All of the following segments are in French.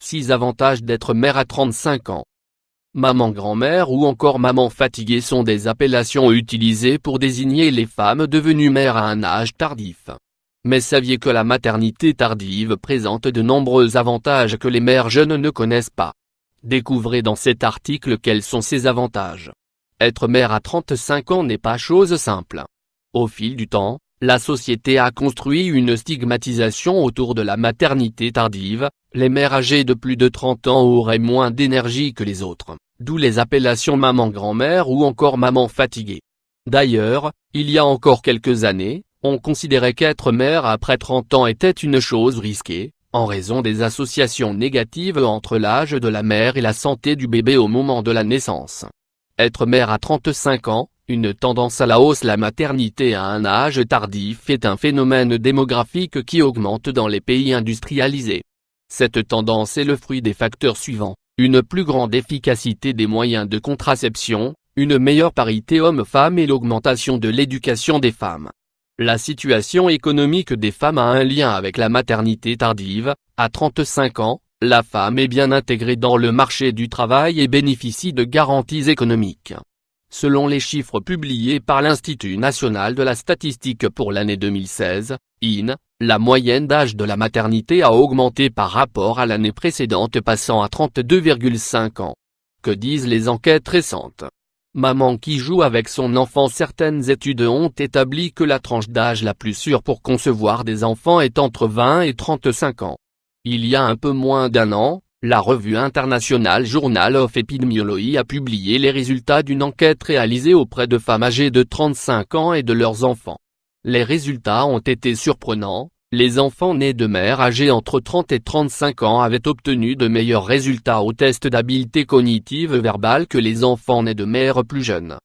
6 avantages d'être mère à 35 ans. Maman grand-mère ou encore maman fatiguée sont des appellations utilisées pour désigner les femmes devenues mères à un âge tardif. Mais saviez que la maternité tardive présente de nombreux avantages que les mères jeunes ne connaissent pas? Découvrez dans cet article quels sont ces avantages. Être mère à 35 ans n'est pas chose simple. Au fil du temps, la société a construit une stigmatisation autour de la maternité tardive. Les mères âgées de plus de 30 ans auraient moins d'énergie que les autres, d'où les appellations maman grand-mère ou encore maman fatiguée. D'ailleurs, il y a encore quelques années, on considérait qu'être mère après 30 ans était une chose risquée, en raison des associations négatives entre l'âge de la mère et la santé du bébé au moment de la naissance. Être mère à 35 ans, une tendance à la hausse. La maternité à un âge tardif est un phénomène démographique qui augmente dans les pays industrialisés. Cette tendance est le fruit des facteurs suivants: une plus grande efficacité des moyens de contraception, une meilleure parité hommes-femmes et l'augmentation de l'éducation des femmes. La situation économique des femmes a un lien avec la maternité tardive. À 35 ans, la femme est bien intégrée dans le marché du travail et bénéficie de garanties économiques. Selon les chiffres publiés par l'Institut national de la statistique pour l'année 2016, IN, la moyenne d'âge de la maternité a augmenté par rapport à l'année précédente, passant à 32,5 ans. Que disent les enquêtes récentes? Maman qui joue avec son enfant. Certaines études ont établi que la tranche d'âge la plus sûre pour concevoir des enfants est entre 20 et 35 ans. Il y a un peu moins d'un an, la revue internationale Journal of Epidemiology a publié les résultats d'une enquête réalisée auprès de femmes âgées de 35 ans et de leurs enfants. Les résultats ont été surprenants. Les enfants nés de mères âgées entre 30 et 35 ans avaient obtenu de meilleurs résultats au test d'habileté cognitive verbale que les enfants nés de mères plus jeunes.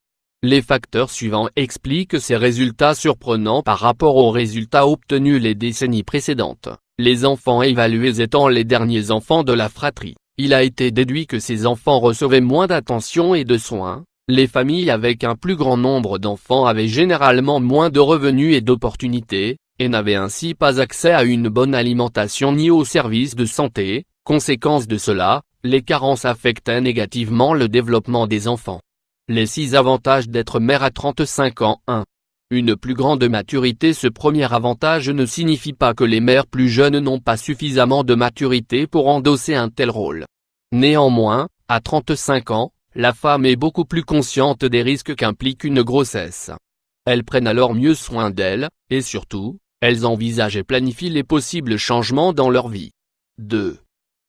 Les facteurs suivants expliquent ces résultats surprenants par rapport aux résultats obtenus les décennies précédentes. Les enfants évalués étant les derniers enfants de la fratrie, il a été déduit que ces enfants recevaient moins d'attention et de soins. Les familles avec un plus grand nombre d'enfants avaient généralement moins de revenus et d'opportunités, et n'avaient ainsi pas accès à une bonne alimentation ni aux services de santé. Conséquence de cela, les carences affectaient négativement le développement des enfants. Les 6 avantages d'être mère à 35 ans. 1. Une plus grande maturité. Ce premier avantage ne signifie pas que les mères plus jeunes n'ont pas suffisamment de maturité pour endosser un tel rôle. Néanmoins, à 35 ans, la femme est beaucoup plus consciente des risques qu'implique une grossesse. Elles prennent alors mieux soin d'elles, et surtout, elles envisagent et planifient les possibles changements dans leur vie. 2.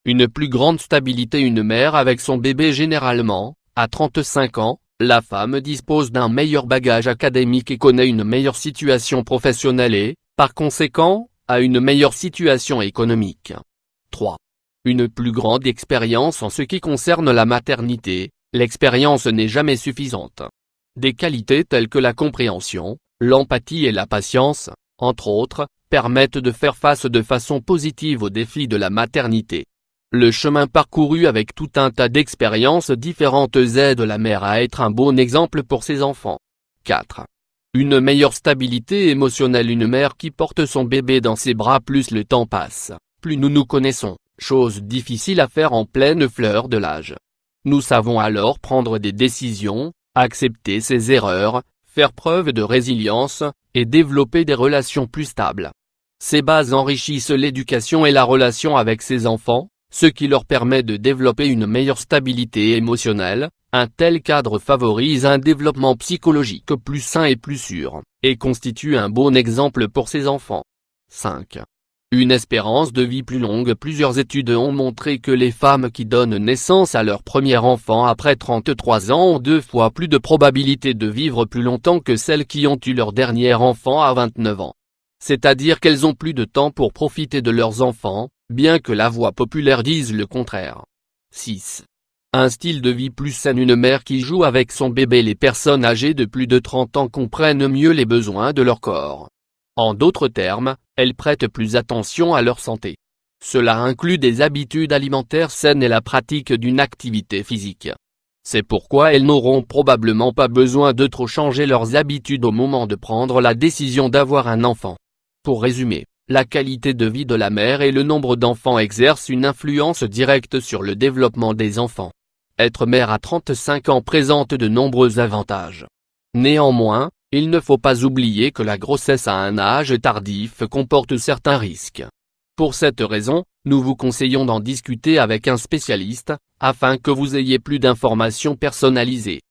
Une plus grande stabilité. Une mère avec son bébé. Généralement, à 35 ans, la femme dispose d'un meilleur bagage académique et connaît une meilleure situation professionnelle et, par conséquent, a une meilleure situation économique. 3. Une plus grande expérience en ce qui concerne la maternité. L'expérience n'est jamais suffisante. Des qualités telles que la compréhension, l'empathie et la patience, entre autres, permettent de faire face de façon positive aux défis de la maternité. Le chemin parcouru avec tout un tas d'expériences différentes aide la mère à être un bon exemple pour ses enfants. 4. Une meilleure stabilité émotionnelle. Une mère qui porte son bébé dans ses bras, plus le temps passe, plus nous nous connaissons, chose difficile à faire en pleine fleur de l'âge. Nous savons alors prendre des décisions, accepter ses erreurs, faire preuve de résilience, et développer des relations plus stables. Ces bases enrichissent l'éducation et la relation avec ses enfants, ce qui leur permet de développer une meilleure stabilité émotionnelle. Un tel cadre favorise un développement psychologique plus sain et plus sûr, et constitue un bon exemple pour ses enfants. 5. Une espérance de vie plus longue. Plusieurs études ont montré que les femmes qui donnent naissance à leur premier enfant après 33 ans ont 2 fois plus de probabilité de vivre plus longtemps que celles qui ont eu leur dernier enfant à 29 ans. C'est-à-dire qu'elles ont plus de temps pour profiter de leurs enfants, bien que la voix populaire dise le contraire. 6. Un style de vie plus sain. Une mère qui joue avec son bébé. Les personnes âgées de plus de 30 ans comprennent mieux les besoins de leur corps. En d'autres termes, elles prêtent plus attention à leur santé. Cela inclut des habitudes alimentaires saines et la pratique d'une activité physique. C'est pourquoi elles n'auront probablement pas besoin de trop changer leurs habitudes au moment de prendre la décision d'avoir un enfant. Pour résumer, La qualité de vie de la mère et le nombre d'enfants exercent une influence directe sur le développement des enfants. Être mère à 35 ans présente de nombreux avantages. Néanmoins, il ne faut pas oublier que la grossesse à un âge tardif comporte certains risques. Pour cette raison, nous vous conseillons d'en discuter avec un spécialiste, afin que vous ayez plus d'informations personnalisées.